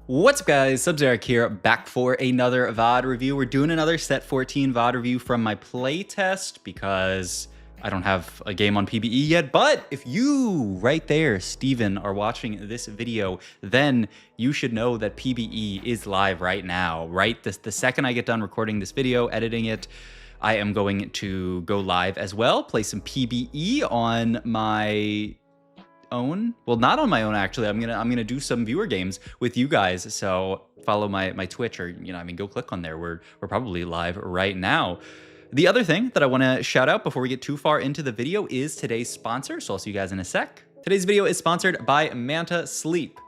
What's up guys, Sub-Zero here, back for another VOD review. We're doing another Set 14 VOD review from my playtest because I don't have a game on PBE yet, but if you right there, Steven, are watching this video, then you should know that PBE is live right now, right? The second I get done recording this video, editing it, I am going to go live as well, play some PBE on my own. Well, not on my own actually. I'm gonna do some viewer games with you guys. So follow my Twitch, or go click on there. We're probably live right now. The other thing that I want to shout out before we get too far into the video is today's sponsor. So I'll see you guys in a sec. Today's video is sponsored by Manta Sleep.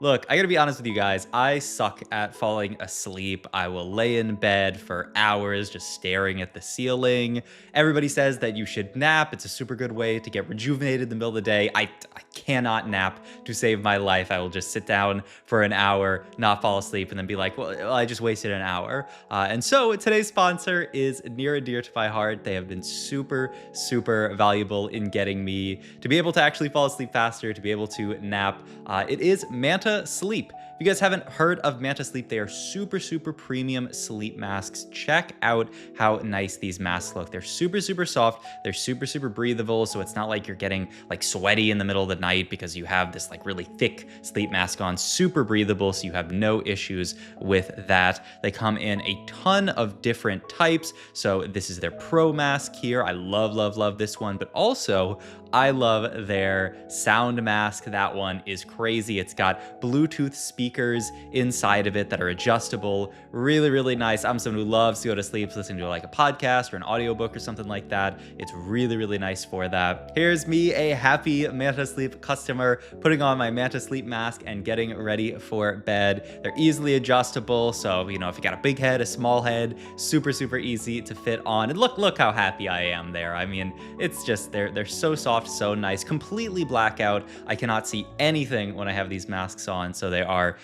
Look, I gotta be honest with you guys, I suck at falling asleep. I will lay in bed for hours just staring at the ceiling. Everybody says that you should nap. It's a super good way to get rejuvenated in the middle of the day. I cannot nap to save my life. I will just sit down for an hour, not fall asleep, and then be like, well, I just wasted an hour. And so today's sponsor is near and dear to my heart. They have been super, super valuable in getting me to be able to actually fall asleep faster, to be able to nap. It is Manta Sleep. If you guys haven't heard of Manta Sleep, they are super, super premium sleep masks. Check out how nice these masks look. They're super, super soft. They're super, super breathable. So it's not like you're getting like sweaty in the middle of the night because you have this like really thick sleep mask on. Super breathable. So you have no issues with that. They come in a ton of different types. So this is their Pro mask here. I love, love, love this one, but also I love their sound mask. That one is crazy. It's got Bluetooth speakers inside of it that are adjustable. Really, really nice. I'm someone who loves to go to sleep listening to like a podcast or an audiobook or something like that. It's really, really nice for that. Here's me, a happy Manta Sleep customer, putting on my Manta Sleep mask and getting ready for bed. They're easily adjustable. So, if you got a big head, a small head, super, super easy to fit on. And look how happy I am there. I mean, it's just, they're so soft, so nice, completely blackout. I cannot see anything when I have these masks on, so they are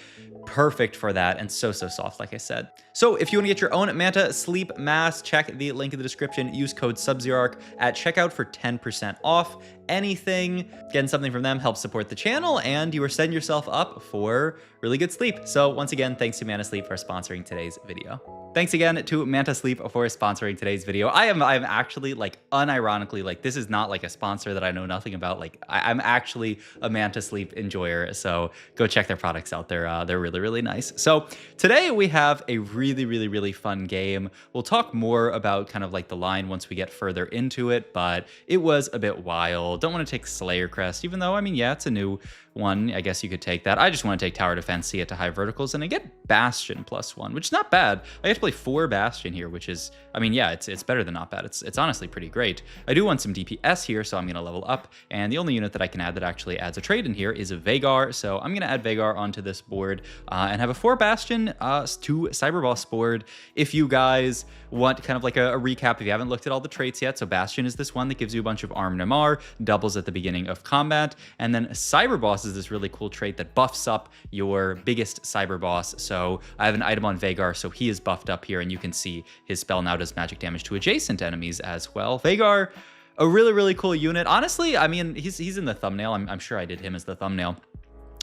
perfect for that, and so soft, like I said. So if you want to get your own Manta Sleep mask, check the link in the description. Use code SubZeroArc at checkout for 10% off anything. Getting something from them helps support the channel, and you are setting yourself up for really good sleep. So once again, thanks to Manta Sleep for sponsoring today's video. Thanks again to Manta Sleep for sponsoring today's video. I'm actually, like, unironically, like, this is not like a sponsor that I know nothing about. Like, I'm actually a Manta Sleep enjoyer, so go check their products out. They're really, really nice. So today we have a really, really, really fun game. We'll talk more about kind of like the line once we get further into it, but it was a bit wild. Don't want to take Slayer Crest, even though, I mean, yeah, it's a new one. I guess you could take that. I just want to take Tower Defense, see it to high verticals, and I get Bastion +1, which is not bad. I get to play 4 Bastion here, which is, I mean, yeah, it's better than not bad. It's honestly pretty great. I do want some DPS here, so I'm going to level up, and the only unit that I can add that actually adds a trade in here is a Veigar, so I'm going to add Veigar onto this board and have a 4 Bastion to Cyberboss board. If you guys want kind of like a recap, if you haven't looked at all the traits yet, so Bastion is this one that gives you a bunch of Arm Namar, doubles at the beginning of combat, and then Cyberboss is this really cool trait that buffs up your biggest Cyberboss. So I have an item on Veigar, so he is buffed up here, and you can see his spell now does magic damage to adjacent enemies as well. Veigar, a really, really cool unit. Honestly, I mean, he's in the thumbnail. I'm sure I did him as the thumbnail.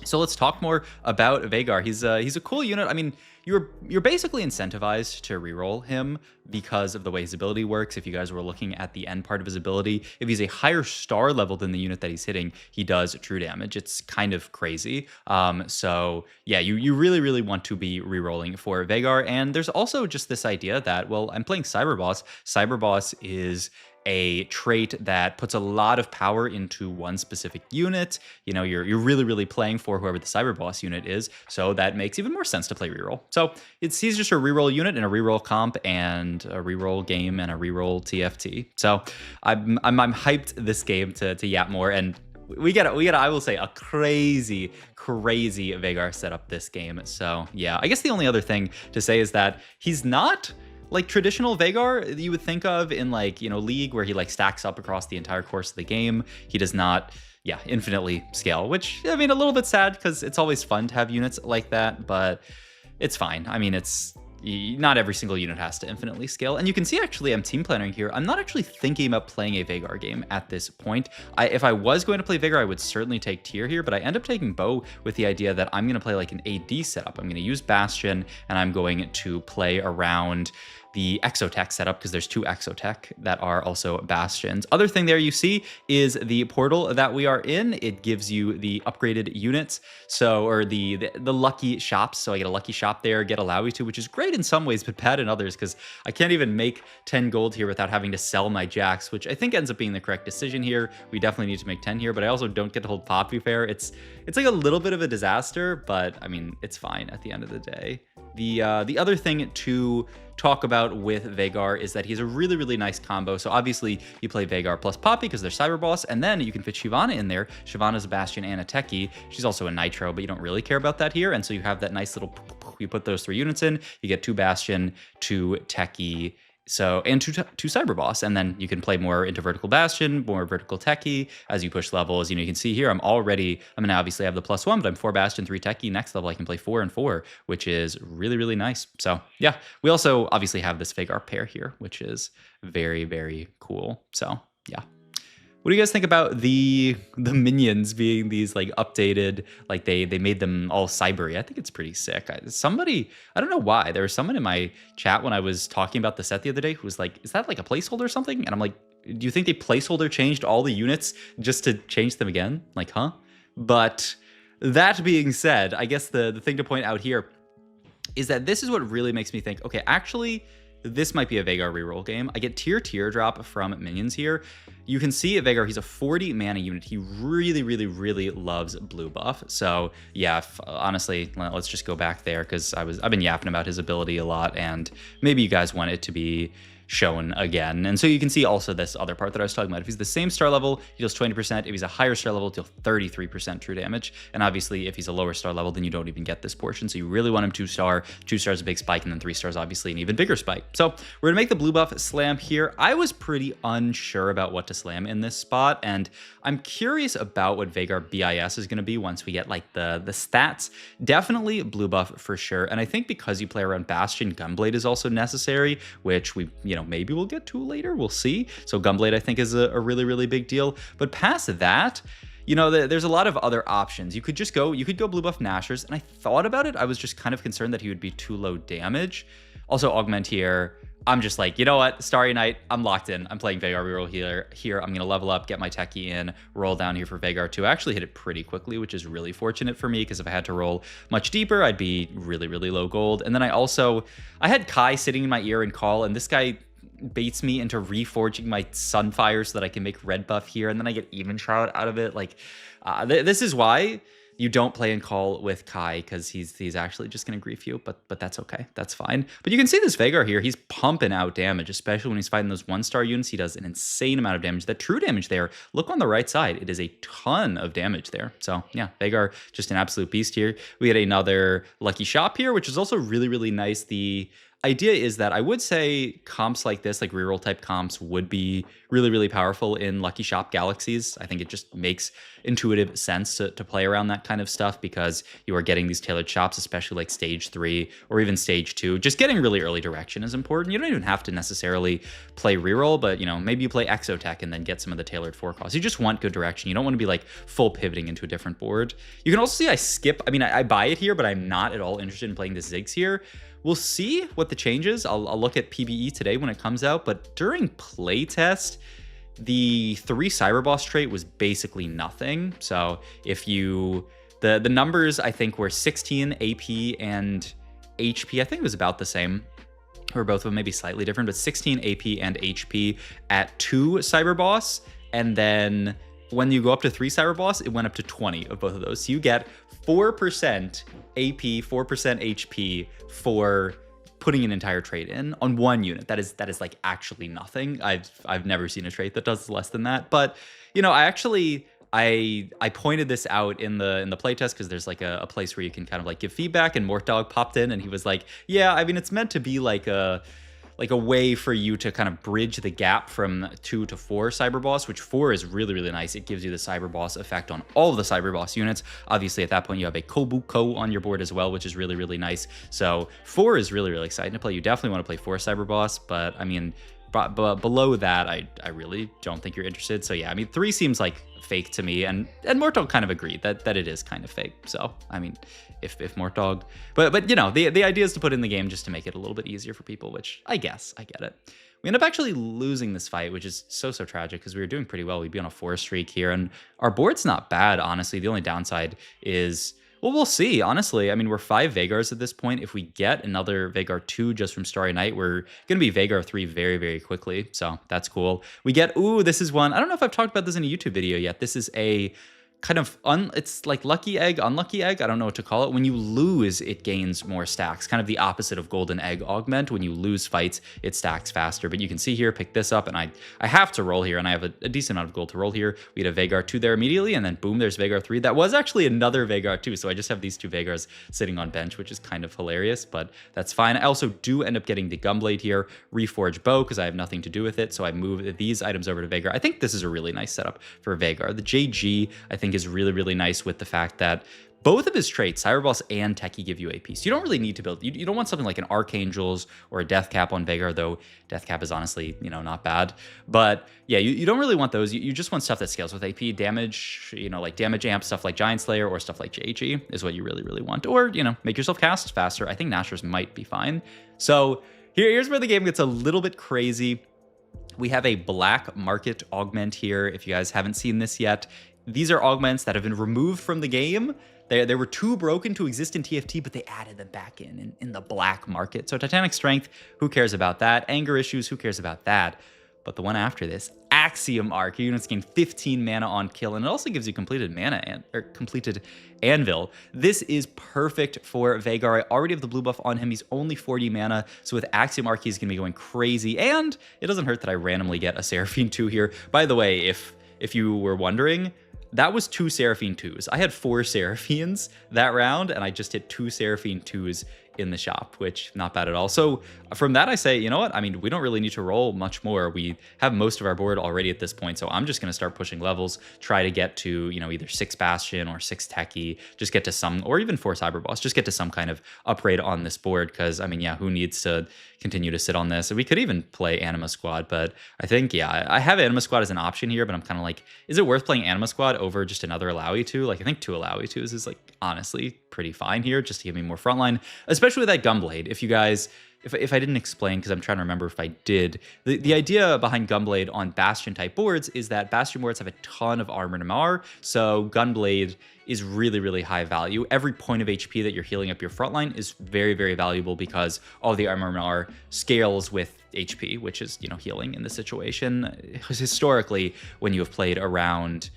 So let's talk more about Veigar. He's a cool unit. I mean, you're basically incentivized to reroll him because of the way his ability works. If you guys were looking at the end part of his ability, if he's a higher star level than the unit that he's hitting, he does true damage. It's kind of crazy. So yeah, you really, really want to be rerolling for Veigar. And there's also just this idea that, well, I'm playing Cyberboss. Cyberboss is a trait that puts a lot of power into one specific unit. You're really, really playing for whoever the Cyberboss unit is, so that makes even more sense to play reroll. So he's just a reroll unit and a reroll comp and a reroll game and a reroll TFT. So I'm hyped this game to yap more, and we get I will say a crazy Veigar setup this game. So yeah, I guess the only other thing to say is that he's not like traditional Veigar you would think of in like, League, where he like stacks up across the entire course of the game. He does not, infinitely scale, which, I mean, a little bit sad because it's always fun to have units like that, but it's fine. I mean, it's not every single unit has to infinitely scale. And you can see actually I'm team planning here. I'm not actually thinking about playing a Veigar game at this point. If I was going to play Veigar, I would certainly take tier here, but I end up taking bow with the idea that I'm going to play like an AD setup. I'm going to use Bastion and I'm going to play around the Exotech setup because there's 2 Exotech that are also Bastions. Other thing there you see is the portal that we are in. It gives you the upgraded units, or the lucky shops. So I get a lucky shop there, get a Lowy to, which is great in some ways, but bad in others because I can't even make 10 gold here without having to sell my jacks, which I think ends up being the correct decision here. We definitely need to make 10 here, but I also don't get to hold Poppy Fair. It's like a little bit of a disaster, but I mean, it's fine at the end of the day. The other thing to talk about with Veigar is that he's a really, really nice combo. So obviously you play Veigar plus Poppy because they're Cyber Boss, and then you can fit Shyvana in there. Shyvana's a Bastion and a Techie. She's also a Nitro, but you don't really care about that here. And so you have that nice little, you put those 3 units in, you get 2 Bastion, 2 Techie, and two Cyber Boss, and then you can play more into vertical Bastion, more vertical Techie as you push levels. You know, you can see here I'm gonna obviously have the +1, but I'm 4 Bastion, 3 Techie. Next level I can play 4 and 4, which is really, really nice. So yeah, we also obviously have this Veigar pair here, which is very, very cool. So yeah. What do you guys think about the minions being these like updated, like they made them all cybery? I think it's pretty sick. I don't know why. There was someone in my chat when I was talking about the set the other day who was like, is that like a placeholder or something? And I'm like, do you think they placeholder changed all the units just to change them again? Like, huh? But that being said, I guess the thing to point out here is that this is what really makes me think, okay, actually, this might be a Veigar reroll game. I get tier drop from minions here. You can see at Veigar, he's a 40 mana unit. He really, really, really loves blue buff. So yeah, honestly, let's just go back there because I've been yapping about his ability a lot, and maybe you guys want it to be shown again. And so you can see also this other part that I was talking about. If he's the same star level, he deals 20%. If he's a higher star level, he'll deal 33% true damage. And obviously, if he's a lower star level, then you don't even get this portion. So you really want him 2-star. 2 stars a big spike, and then 3 stars obviously an even bigger spike. So we're gonna make the blue buff slam here. I was pretty unsure about what to slam in this spot, and I'm curious about what Veigar BIS is gonna be once we get like the stats. Definitely blue buff for sure. And I think because you play around Bastion, Gunblade is also necessary, which maybe we'll get to later. We'll see. So Gunblade, I think, is a really, really big deal. But past that, there's a lot of other options. You could go blue buff Nashers, and I thought about it. I was just kind of concerned that he would be too low damage. Also, Augment here. I'm just like, you know what? Starry Night, I'm locked in. I'm playing Veigar reroll here. I'm going to level up, get my Techie in, roll down here for Veigar to actually hit it pretty quickly, which is really fortunate for me because if I had to roll much deeper, I'd be really, really low gold. And then I had Kai sitting in my ear and call, and this guy baits me into reforging my Sunfire so that I can make red buff here, and then I get even shot out of it. Like, this is why you don't play and call with Kai, because he's actually just going to grief you, but that's okay. That's fine. But you can see this Veigar here. He's pumping out damage, especially when he's fighting those 1-star units. He does an insane amount of damage. That true damage there, look on the right side. It is a ton of damage there. So yeah, Veigar, just an absolute beast here. We had another lucky shop here, which is also really, really nice. The idea is that I would say comps like this, like reroll type comps, would be really, really powerful in Lucky Shop Galaxies. I think it just makes intuitive sense to play around that kind of stuff because you are getting these tailored shops, especially like stage 3 or even stage 2. Just getting really early direction is important. You don't even have to necessarily play reroll, but maybe you play Exotech and then get some of the tailored forecasts. You just want good direction. You don't want to be like full pivoting into a different board. You can also see I buy it here, but I'm not at all interested in playing the Ziggs here. We'll see what the change is. I'll look at PBE today when it comes out, but during playtest, the 3 Cyber Boss trait was basically nothing. So if the numbers I think were 16 AP and HP, I think it was about the same, or both of them maybe slightly different, but 16 AP and HP at 2 Cyber Boss, and then when you go up to 3 Cyber Boss, it went up to 20 of both of those. So you get 4% AP, 4% HP for putting an entire trait in on one unit. That is like actually nothing. I've never seen a trait that does less than that. But I pointed this out in the playtest because there's like a place where you can kind of like give feedback, and Mort Dog popped in and he was like, yeah, I mean, it's meant to be like a like a way for you to kind of bridge the gap from 2 to 4 Cyber Boss, which 4 is really, really nice. It gives you the Cyber Boss effect on all of the Cyber Boss units. Obviously, at that point, you have a Kobuko on your board as well, which is really, really nice. So 4 is really, really exciting to play. You definitely want to play 4 Cyber Boss, but I mean, but below that, I really don't think you're interested. So yeah, I mean, 3 seems like fake to me, and Mortdog kind of agreed that it is kind of fake. So I mean, if Mortdog, but you know, the idea is to put in the game just to make it a little bit easier for people, which I guess I get it. We end up actually losing this fight, which is so tragic because we were doing pretty well. We'd be on a 4 streak here, and our board's not bad, honestly. The only downside is, well, we'll see, honestly. I mean, we're 5 Veigars at this point. If we get another Veigar 2 just from Starry Night, we're going to be Veigar 3 very, very quickly. So that's cool. We get, ooh, this is one. I don't know if I've talked about this in a YouTube video yet. This is a kind of, it's like lucky egg, unlucky egg. I don't know what to call it. When you lose, it gains more stacks. Kind of the opposite of golden egg augment. When you lose fights, it stacks faster. But you can see here, pick this up, and I have to roll here, and I have a decent amount of gold to roll here. We had a Veigar 2 there immediately, and then boom, there's Veigar 3. That was actually another Veigar 2, so I just have these 2 Veigars sitting on bench, which is kind of hilarious, but that's fine. I also do end up getting the Gunblade here, Reforge Bow, because I have nothing to do with it, so I move these items over to Veigar. I think this is a really nice setup for Veigar. The JG, I think, is really, really nice with the fact that both of his traits, Cyber Boss and Techie, give you AP. So you don't really need to build, you don't want something like an Archangels or a Death Cap on Veigar, though Death Cap is honestly, you know, not bad. But yeah, you don't really want those. You just want stuff that scales with AP. Damage, you know, like damage amp, stuff like Giant Slayer or stuff like JG is what you really, really want. Or, you know, make yourself cast faster. I think Nashor's might be fine. So here's where the game gets a little bit crazy. We have a black market augment here. If you guys haven't seen this yet, these are augments that have been removed from the game. They were too broken to exist in TFT, but they added them back in the black market. So Titanic Strength, who cares about that? Anger Issues, who cares about that? But the one after this, Axiom Arc, your units gain 15 mana on kill, and it also gives you completed mana or completed Anvil. This is perfect for Veigar. I already have the blue buff on him. He's only 40 mana, so with Axiom Arc, he's going to be going crazy. And it doesn't hurt that I randomly get a Seraphine 2 here. By the way, if you were wondering, that was 2 Seraphine 2s. I had 4 Seraphines that round, and I just hit 2 Seraphine 2s in the shop, which not bad at all. So from that, I say, you know what? I mean, we don't really need to roll much more. We have most of our board already at this point, so I'm just going to start pushing levels, try to get to, you know, either 6 Bastion or 6 Techie, just get to some, or even 4 Cyber Boss, just get to some kind of upgrade on this board, because, I mean, yeah, who needs to continue to sit on this? We could even play Anima Squad, but I think, yeah, I have Anima Squad as an option here, but I'm kind of like, is it worth playing Anima Squad over just another Alawi 2? Like, I think 2 Alawi 2s is, like, honestly pretty fine here, just to give me more frontline, especially with that Gunblade. If you guys, if I didn't explain, because I'm trying to remember if I did, the idea behind Gunblade on Bastion type boards is that Bastion boards have a ton of armor and MR, so Gunblade is really, really high value. Every point of HP that you're healing up your frontline is very, very valuable, because all the armor and MR scales with HP, which is, you know, healing in this situation. Historically, when you have played around,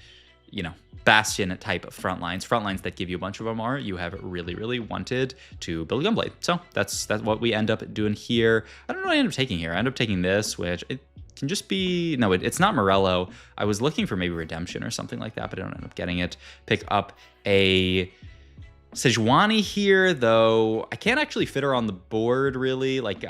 you know, Bastion type of frontlines that give you a bunch of MR, you have really, really wanted to build a Gunblade. So that's what we end up doing here. I don't know what I end up taking here. I end up taking this, which it can just be, no, it's not Morello. I was looking for maybe Redemption or something like that, but I don't end up getting it. Pick up a Sejuani here, though I can't actually fit her on the board, really. Like,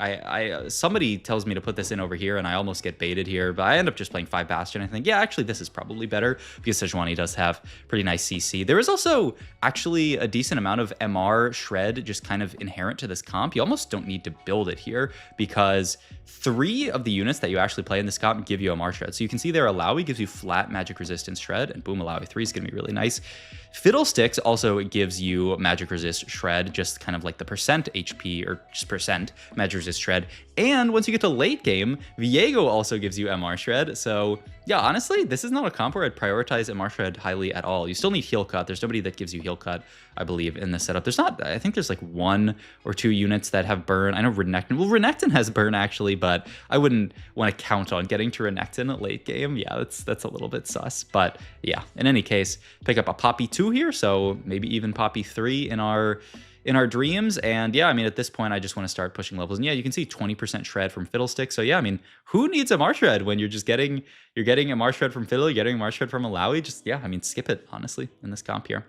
somebody tells me to put this in over here, and I almost get baited here, but I end up just playing 5 Bastion. I think, yeah, actually, this is probably better, because Sejuani does have pretty nice CC. There is also actually a decent amount of MR shred just kind of inherent to this comp. You almost don't need to build it here, because 3 of the units that you actually play in this comp give you MR shred. So you can see there, Alawi gives you flat magic resistance shred, and boom, Alawi 3 is going to be really nice. Fiddlesticks also gives you magic resist shred, just kind of like the percent HP or just percent magic resist shred. And once you get to late game, Viego also gives you MR shred. So yeah, honestly, this is not a comp where I'd prioritize MR shred highly at all. You still need heal cut. There's nobody that gives you heal cut, I believe, in this setup. There's not, I think there's like 1 or 2 units that have burn. I know Renekton, well, Renekton has burn actually, but I wouldn't want to count on getting to Renekton at late game. Yeah, that's a little bit sus. But yeah, in any case, pick up a Poppy 2 here, so maybe even Poppy 3 in our dreams. And yeah, I mean, at this point, I just want to start pushing levels. And yeah, you can see 20% shred from Fiddlestick. So yeah, I mean, who needs a Mar shred when you're getting a Mar shred from Fiddle, you're getting a Mar shred from Alawi? Just, yeah, I mean, skip it, honestly, in this comp here.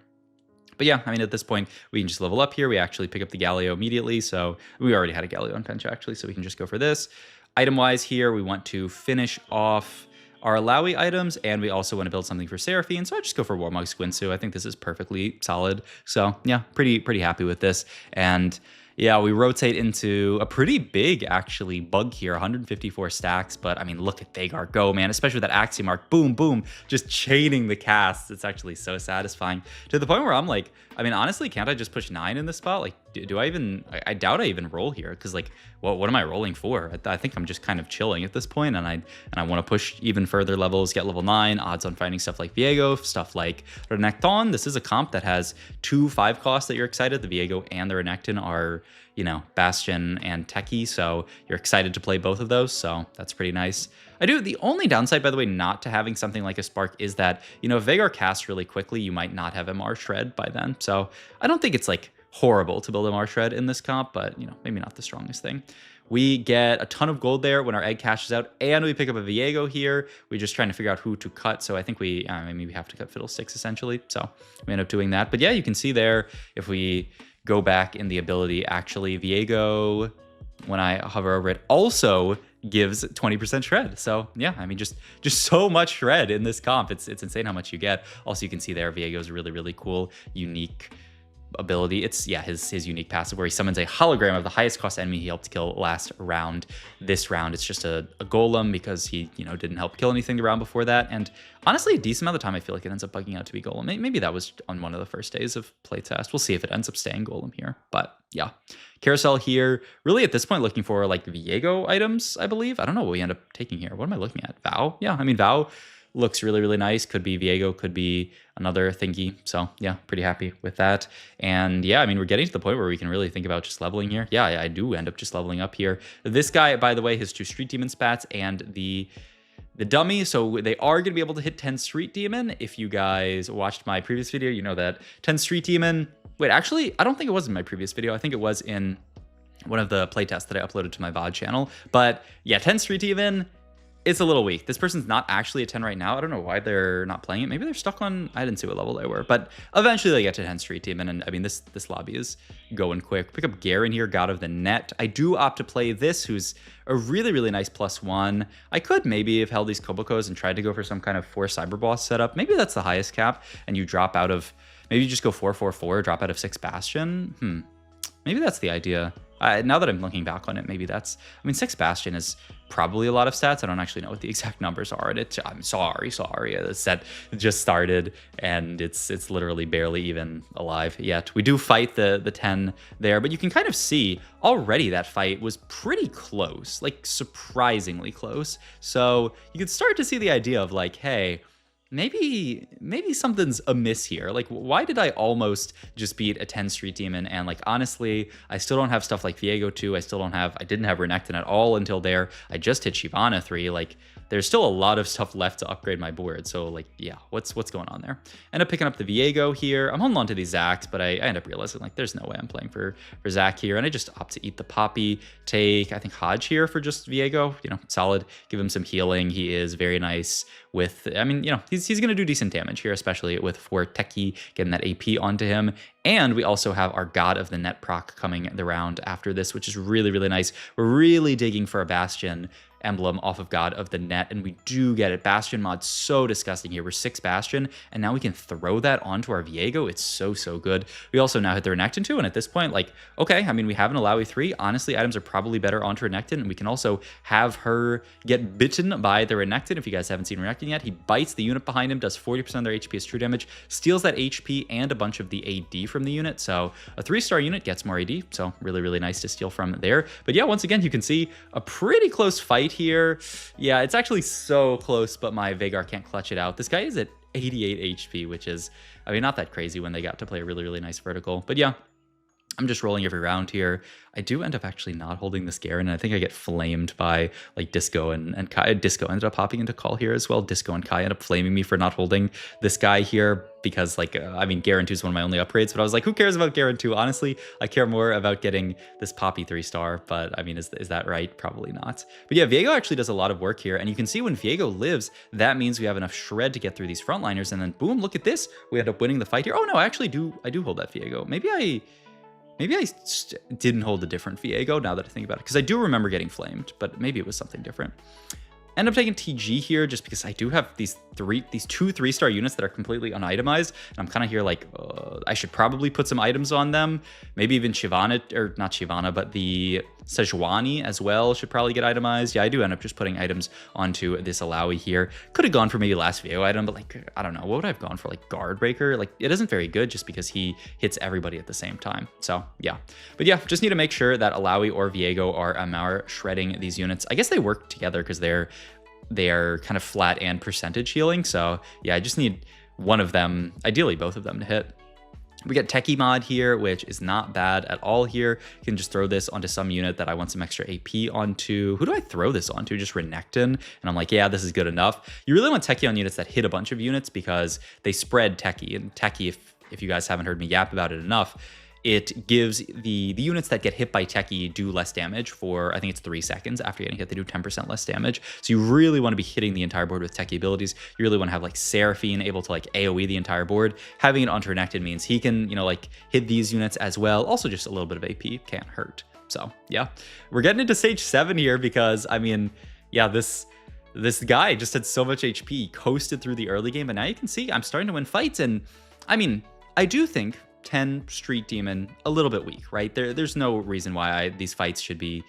But yeah, I mean, at this point, we can just level up here. We actually pick up the Galio immediately. So we already had a Galio on Pencha, actually, so we can just go for this. Item-wise here, we want to finish off our Alawi items, and we also want to build something for Seraphine, so I just go for Warmog Squinsu. I think this is perfectly solid. So yeah, pretty happy with this. And yeah, we rotate into a pretty big, actually, bug here, 154 stacks. But, I mean, look at Veigar go, man, especially with that Axiom Arc. Boom, boom, just chaining the casts. It's actually so satisfying to the point where I'm like, I mean, honestly, can't I just push 9 in this spot? Like, do I even, I doubt I even roll here. Because, like, what am I rolling for? I think I'm just kind of chilling at this point, and I want to push even further levels, get level 9, odds on finding stuff like Viego, stuff like Renekton. This is a comp that has 2 5 costs that you're excited. The Viego and the Renekton are, you know, Bastion and Techie, so you're excited to play both of those, so that's pretty nice. The only downside, by the way, not to having something like a Spark is that, you know, if Veigar casts really quickly, you might not have MR Shred by then, so I don't think it's, like, horrible to build MR Shred in this comp, but, you know, maybe not the strongest thing. We get a ton of gold there when our egg cashes out, and we pick up a Viego here. We're just trying to figure out who to cut, so I think we maybe we have to cut Fiddlesticks, essentially, so we end up doing that. But yeah, you can see there, if we go back in the ability, actually, Viego, when I hover over it, also gives 20% shred. So yeah, I mean, just so much shred in this comp. It's insane how much you get. Also, you can see there, Viego's really cool, unique ability. It's, yeah, his unique passive where he summons a hologram of the highest cost enemy he helped kill last round. This round, it's just a golem because he, you know, didn't help kill anything the round before that. And honestly, a decent amount of the time, I feel like it ends up bugging out to be golem. Maybe that was on one of the first days of playtest. We'll see if it ends up staying golem here. But yeah, carousel here. Really at this point, looking for like Viego items, I believe. I don't know what we end up taking here. What am I looking at? Vow? Yeah, I mean, Vow looks really nice. Could be Viego, could be another thingy. So yeah, pretty happy with that. And yeah, I mean, we're getting to the point where we can really think about just leveling here. Yeah, I do end up just leveling up here. This guy, by the way, has 2 Street Demon spats and the dummy, so they are going to be able to hit 10 Street Demon. If you guys watched my previous video, you know that 10 Street Demon... Wait, actually, I don't think it was in my previous video. I think it was in one of the playtests that I uploaded to my VOD channel. But yeah, 10 Street Demon... It's a little weak. This person's not actually a 10 right now. I don't know why they're not playing it. Maybe they're stuck on... I didn't see what level they were. But eventually they get to 10 Street Demon. And I mean, this lobby is going quick. Pick up Garen here, God of the Net. I do opt to play this, who's a really nice +1. I could maybe have held these Kobokos and tried to go for some kind of 4 Cyber Boss setup. Maybe that's the highest cap. And you drop out of... Maybe you just go 4-4-4, drop out of 6 Bastion. Maybe that's the idea. Now that I'm looking back on it, maybe that's... I mean, 6 Bastion is probably a lot of stats. I don't actually know what the exact numbers are in it. I'm sorry. The set just started, and it's literally barely even alive yet. We do fight the 10 there, but you can kind of see already that fight was pretty close, like surprisingly close. So you can start to see the idea of like, hey... Maybe something's amiss here. Like, why did I almost just beat a 10 Street Demon? And like, honestly, I still don't have stuff like Viego 2. I didn't have Renekton at all until there. I just hit Shyvana 3. Like, there's still a lot of stuff left to upgrade my board. So like, yeah, what's going on there? End up picking up the Viego here. I'm holding on to these Zacs, but I end up realizing like, there's no way I'm playing for Zac here. And I just opt to eat the Poppy, take, I think, Hodge here for just Viego. You know, solid. Give him some healing. He is very nice with, I mean, you know, he's going to do decent damage here, especially with 4 Techie getting that AP onto him. And we also have our God of the Net proc coming the round after this, which is really nice. We're really digging for a Bastion emblem off of God of the Net, and we do get it. Bastion mod, so disgusting here. We're 6 Bastion, and now we can throw that onto our Viego. It's so good. We also now hit the Renekton too, and at this point, like, okay, I mean, we have an Alawi 3. Honestly, items are probably better onto Renekton, and we can also have her get bitten by the Renekton. If you guys haven't seen Renekton yet, he bites the unit behind him, does 40% of their HP as true damage, steals that HP and a bunch of the AD from the unit, so a 3-star unit gets more AD, so really nice to steal from there. But yeah, once again, you can see a pretty close fight here. Yeah, it's actually so close, but my Veigar can't clutch it out. This guy is at 88 HP, which is, I mean, not that crazy when they got to play a really nice vertical. But yeah, I'm just rolling every round here. I do end up actually not holding this Garen, and I think I get flamed by like Disco and Kai. Disco ended up hopping into call here as well. Disco and Kai ended up flaming me for not holding this guy here because like, I mean, Garen 2 is one of my only upgrades, but I was like, who cares about Garen 2? Honestly, I care more about getting this Poppy 3-star, but I mean, is that right? Probably not. But yeah, Viego actually does a lot of work here, and you can see when Viego lives, that means we have enough shred to get through these frontliners, and then boom, look at this. We end up winning the fight here. Oh no, I do hold that Viego. Maybe I didn't hold a different Viego now that I think about it, because I do remember getting flamed, but maybe it was something different. End up taking TG here just because I do have these two 3-star units that are completely unitemized, and I'm kind of here like I should probably put some items on them. Maybe even Shyvana, or not Shyvana, but the Sejuani as well should probably get itemized. Yeah, I do end up just putting items onto this Alawi here. Could have gone for maybe last Viego item, but like, I don't know. What would I have gone for? Like Guard Breaker? Like, it isn't very good just because he hits everybody at the same time. So yeah. But yeah, just need to make sure that Alawi or Viego are Amar shredding these units. I guess they work together because they're kind of flat and percentage healing. So yeah, I just need one of them, ideally both of them, to hit. We get Techie mod here, which is not bad at all here. You can just throw this onto some unit that I want some extra AP onto. Who do I throw this onto? Just Renekton. And I'm like, yeah, this is good enough. You really want Techie on units that hit a bunch of units because they spread Techie. And Techie, if you guys haven't heard me yap about it enough, it gives the units that get hit by Techie do less damage for, I think it's 3 seconds after getting hit. They do 10% less damage. So you really want to be hitting the entire board with Techie abilities. You really want to have like Seraphine able to like AoE the entire board. Having it onto Renekton means he can, you know, like hit these units as well. Also just a little bit of AP can't hurt. So yeah, we're getting into stage 7 here because, I mean, yeah, this guy just had so much HP, coasted through the early game, but now you can see I'm starting to win fights. And I mean, I do think 10 Street Demon a little bit weak, right? There's no reason why these fights should be.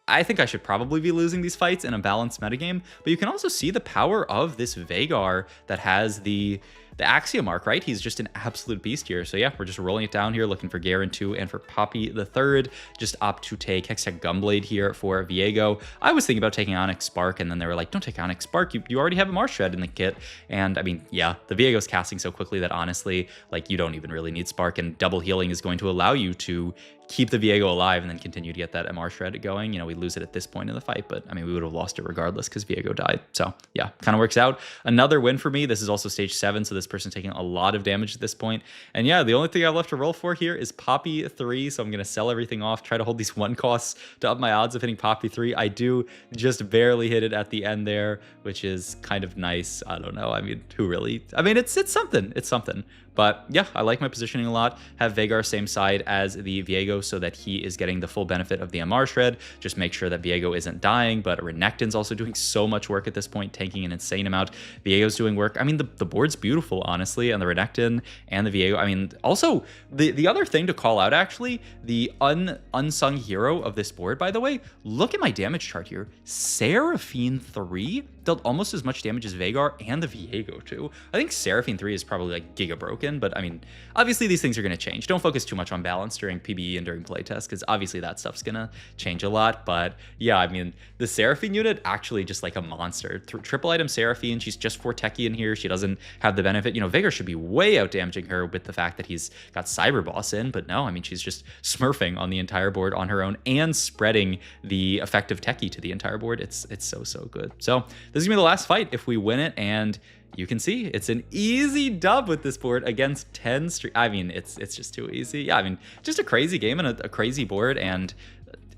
I think I should probably be losing these fights in a balanced metagame, but you can also see the power of this Veigar that has the Axiom arc, right? He's just an absolute beast here. So yeah, we're just rolling it down here, looking for Garen 2 and for Poppy the 3rd. Just opt to take Hextech Gunblade here for Viego. I was thinking about taking Onyx Spark, and then they were like, don't take Onyx Spark. You already have a Marsh Shred in the kit. And I mean, yeah, the Viego's casting so quickly that honestly, like, you don't even really need Spark, and double healing is going to allow you to keep the Viego alive and then continue to get that MR shred going. You know, we lose it at this point in the fight, but I mean, we would have lost it regardless because Viego died. So yeah, kind of works out. Another win for me. This is also stage 7, so this person's taking a lot of damage at this point. And yeah, the only thing I have left to roll for here is Poppy 3, so I'm going to sell everything off, try to hold these 1 costs to up my odds of hitting Poppy 3. I do just barely hit it at the end there, which is kind of nice. I don't know. I mean, who really? I mean, it's something. It's something. But yeah, I like my positioning a lot. Have Veigar same side as the Viego so that he is getting the full benefit of the MR shred. Just make sure that Viego isn't dying, but Renekton's also doing so much work at this point, tanking an insane amount. Viego's doing work. I mean, the board's beautiful, honestly, and the Renekton and the Viego. I mean, also, the other thing to call out, actually, the unsung hero of this board, by the way, look at my damage chart here. Seraphine 3 dealt almost as much damage as Veigar and the Viego too. I think Seraphine 3 is probably like giga broken, but I mean, obviously these things are going to change. Don't focus too much on balance during PBE and during playtest, because obviously that stuff's going to change a lot. But yeah, I mean, the Seraphine unit actually just like a monster. Triple item Seraphine, she's just 4 techie in here. She doesn't have the benefit. You know, Veigar should be way out damaging her with the fact that he's got Cyber Boss in, but no, I mean, she's just smurfing on the entire board on her own and spreading the effective techie to the entire board. It's so good. So this is gonna be the last fight if we win it, and you can see it's an easy dub with this board against 10 street. I mean, it's just too easy. Yeah, I mean, just a crazy game and a crazy board, and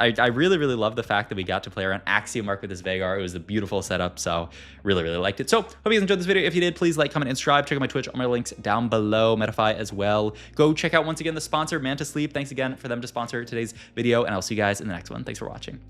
I really love the fact that we got to play around Axiom Arc with this Veigar. It was a beautiful setup, so really liked it. So hope you guys enjoyed this video. If you did, please like, comment, and subscribe. Check out my Twitch, all my links down below, Metafy as well. Go check out once again the sponsor, Manta Sleep. Thanks again for them to sponsor today's video, and I'll see you guys in the next one. Thanks for watching.